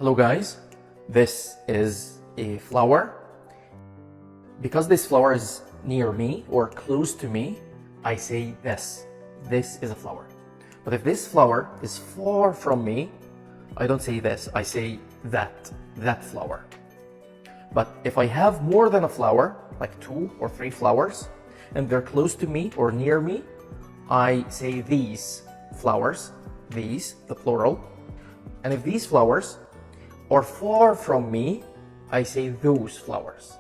Hello guys, this is a flower. Because this flower is near me or close to me, I say this. This is a flower. But if this flower is far from me, I don't say this, I say that flower. But if I have more than a flower, like 2 or 3 flowers, and they're close to me or near me, I say these flowers, these, the plural. And if these flowers are far from me, I say those flowers.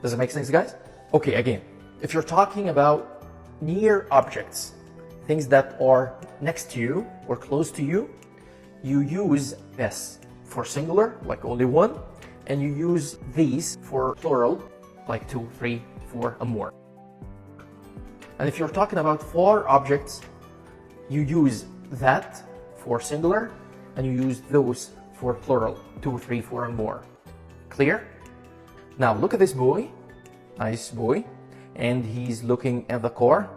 Does it make sense, guys? Okay, again, if you're talking about near objects, things that are next to you or close to you, you use this for singular, like only one, and you use these for plural, like 2, 3, 4, and more. And if you're talking about far objects, you use that for singular, and you use those for plural, 2, 3, 4, and more. Clear? Now look at this boy, nice boy, and he's looking at the car,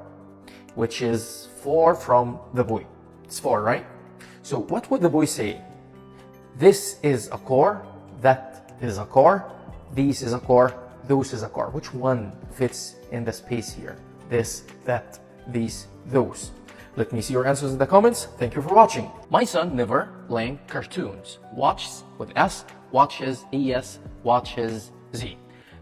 which is far from the boy. It's far, right? So what would the boy say? This is a car, that is a car, this is a car, those is a car. Which one fits in the space here? This, that, these, those. Let me see your answers in the comments. Thank you for watching. My son never blank cartoons. Watches with S, watches ES, watches Z.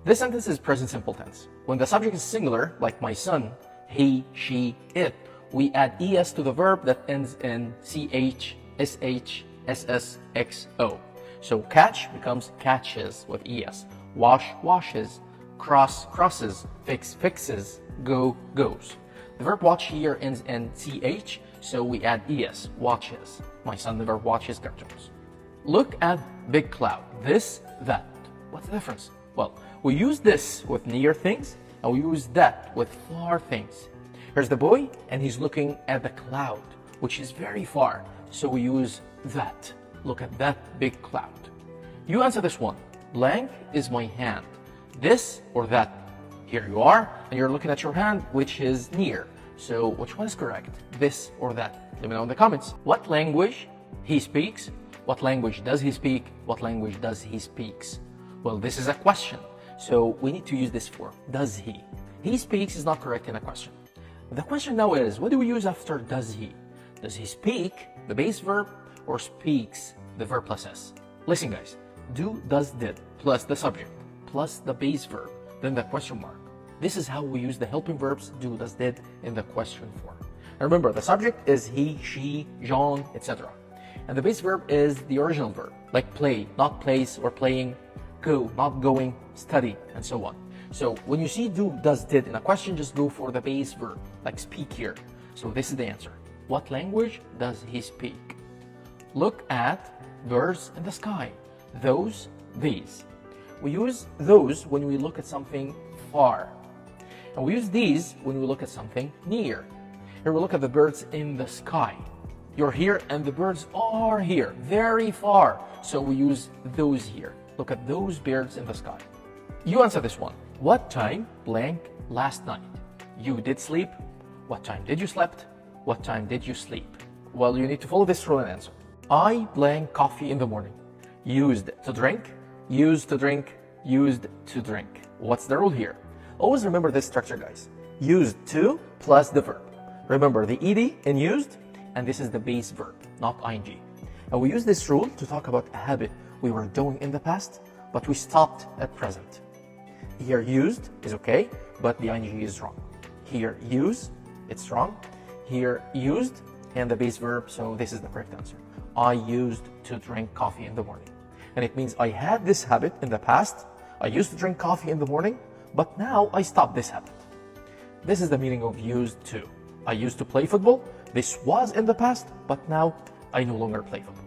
This sentence is present simple tense. When the subject is singular, like my son, he, she, it, we add ES to the verb that ends in CH, SH, SS, XO. So catch becomes catches with ES. Wash, washes. Cross, crosses. Fix, fixes. Go, goes. The verb watch here ends in CH, so we add ES, watches. My son never watches cartoons. Look at big cloud. This, that. What's the difference? Well, we use this with near things, and we use that with far things. Here's the boy, and he's looking at the cloud, which is very far, so we use that. Look at that big cloud. You answer this one. Blank is my hand. This or that. Here you are, and you're looking at your hand, which is near. So which one is correct? This or that? Let me know in the comments. What language he speaks? What language does he speak? What language does he speaks? Well, this is a question, so we need to use this for does he. He speaks is not correct in a question. The question now is, what do we use after does he? Does he speak, the base verb, or speaks, the verb plus S? Listen guys, do, does, did, plus the subject, plus the base verb, then the question mark. This is how we use the helping verbs do, does, did in the question form. And remember, the subject is he, she, Jean, etc. And the base verb is the original verb, like play, not place or playing, go, not going, study, and so on. So when you see do, does, did in a question, just go for the base verb, like speak here. So this is the answer. What language does he speak? Look at birds in the sky. Those, these. We use those when we look at something far. And we use these when we look at something near. Here we look at the birds in the sky. You're here and the birds are here, very far. So we use those here. Look at those birds in the sky. You answer this one. What time blank last night? You did sleep. What time did you slept? What time did you sleep? Well, you need to follow this rule and answer. I blank coffee in the morning. Used to drink, used to drink, used to drink. What's the rule here? Always remember this structure, guys. Used to plus the verb. Remember the ed in used, and this is the base verb, not ing. And we use this rule to talk about a habit we were doing in the past, but we stopped at present. Here used is okay, but the ing is wrong. Here use, it's wrong. Here used, and the base verb, so this is the correct answer. I used to drink coffee in the morning. And it means I had this habit in the past. I used to drink coffee in the morning, but now I stopped this habit. This is the meaning of used to. I used to play football. This was in the past, but now I no longer play football.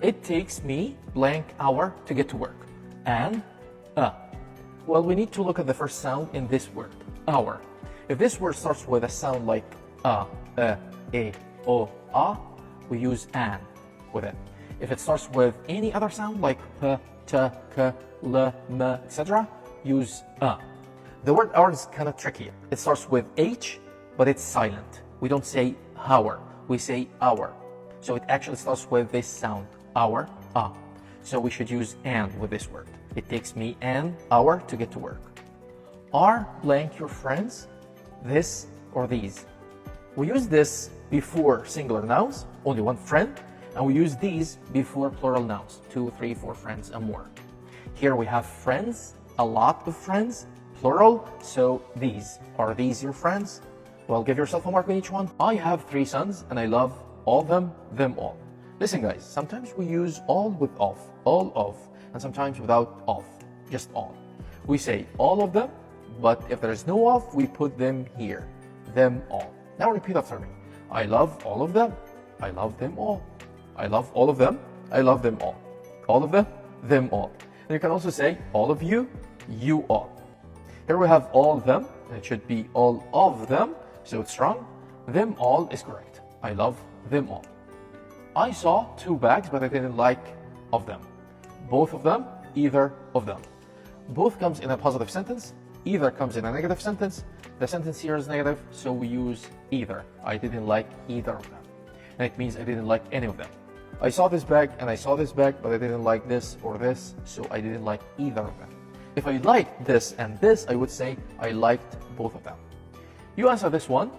It takes me blank hour to get to work. And well, we need to look at the first sound in this word, hour. If this word starts with a sound like e, o, a, we use an with it. If it starts with any other sound like p, t, k, l, m, etc., use The word hour is kind of tricky. It starts with H, but it's silent. We don't say hour, we say hour. So it actually starts with this sound, hour, a. So we should use and with this word. It takes me an hour to get to work. Are blank your friends? This or these? We use this before singular nouns, only one friend, and we use these before plural nouns, 2, 3, 4 friends and more. Here we have friends, a lot of friends, plural, so these. Are these your friends? Well, give yourself a mark on each one. I have 3 sons and I love all them all. Listen guys, sometimes we use all with of, and sometimes without of, just all. We say all of them, but if there is no of, we put them here, them all. Now repeat after me. I love all of them. I love them all. I love all of them. I love them all. All of them all. And you can also say all of you, you all. Here we have all of them, and it should be all of them, so it's strong. Them all is correct. I love them all. I saw 2 bags, but I didn't like of them. Both of them, either of them. Both comes in a positive sentence. Either comes in a negative sentence. The sentence here is negative, so we use either. I didn't like either of them. And it means I didn't like any of them. I saw this bag and I saw this bag, but I didn't like this or this, so I didn't like either of them. If I liked this and this, I would say I liked both of them. You answer this one.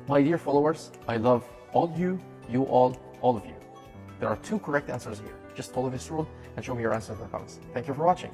My dear followers, I love all you all of you. There are 2 correct answers here. Just follow this rule and show me your answer in the comments. Thank you for watching.